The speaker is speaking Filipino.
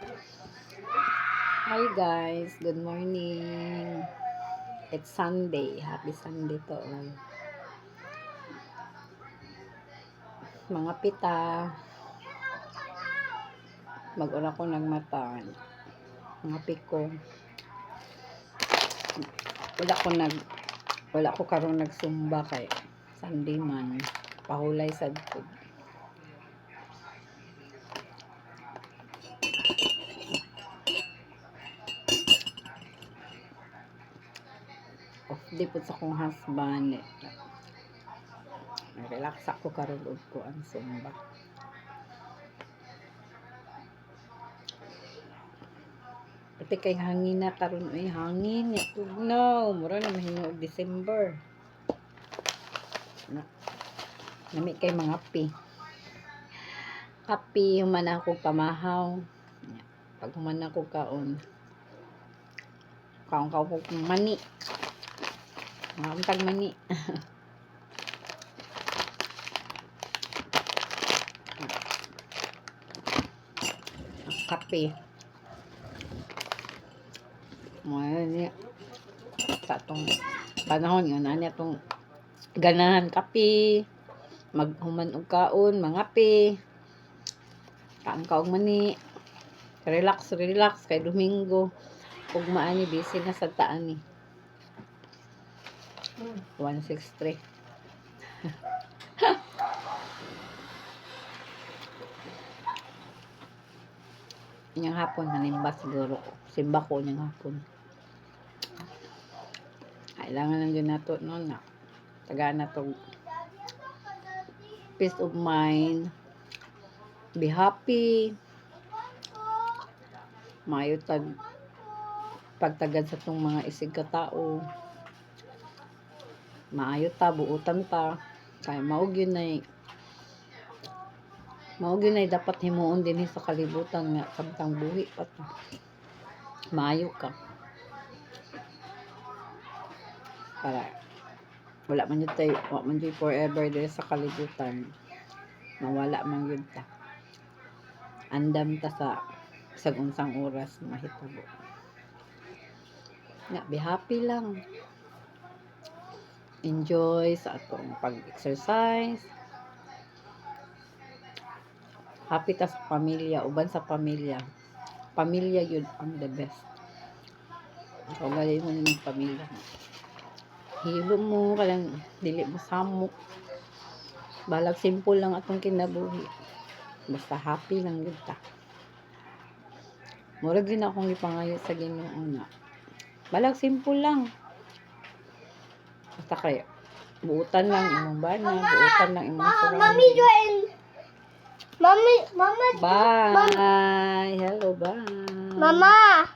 Hi guys, good morning. It's Sunday. Happy Sunday to all. Mga pita. Mag-ura ko nagmata. Mga piko. Wala ko karong nagsumba kay Sunday man. Pahulay sad ko. Off day po sa kong husband. Relax ako karon og ko ang sumba. Pati kay hangin na karon hangin ya tugnaw. Mura na mahinog December. Nami kay mga kapi human ako pamahaw. Pag human ako kaon ko mani. Tag mani. Kape. Mga niya. Tatong panahon nga na niya tong ganahan kape. Maghuman og kaon, mangape. Kaon ka og mani. Relax kay Domingo. Ug maani busy na sa taan ni. 163. Inyang hapon manimba siguro. Simba ko inyang hapon. Kailangan lang din nato no na. Taga na to peace of mind. Be happy. Mayo pagtagad sa tong mga isig ka tao. Maayo ta buutan ta kay maog yun ay dapat himuon din sa kalibutan nga samtang buhi pa ta. Maayo ka para wala man yun forever din sa kalibutan. Mawala man yun ta. Andam ta sa unsang oras mahitabo. Nga, be happy lang. Enjoy sa atong pag-exercise. Happy ta sa pamilya, uban sa pamilya. Pamilya yun ang the best. So, galing mo ng pamilya. Hilo mo, kalang dili mo samok. Balag simple lang atong kinabuhi. Basta happy lang yun ta. Murag din akong ipangayo sa Ginoo na. Balag simple lang. Basta kaya buutan lang imong bana, buutan lang imong surrounding. Mami join. Mama. Bye. Hello, bye. Mama.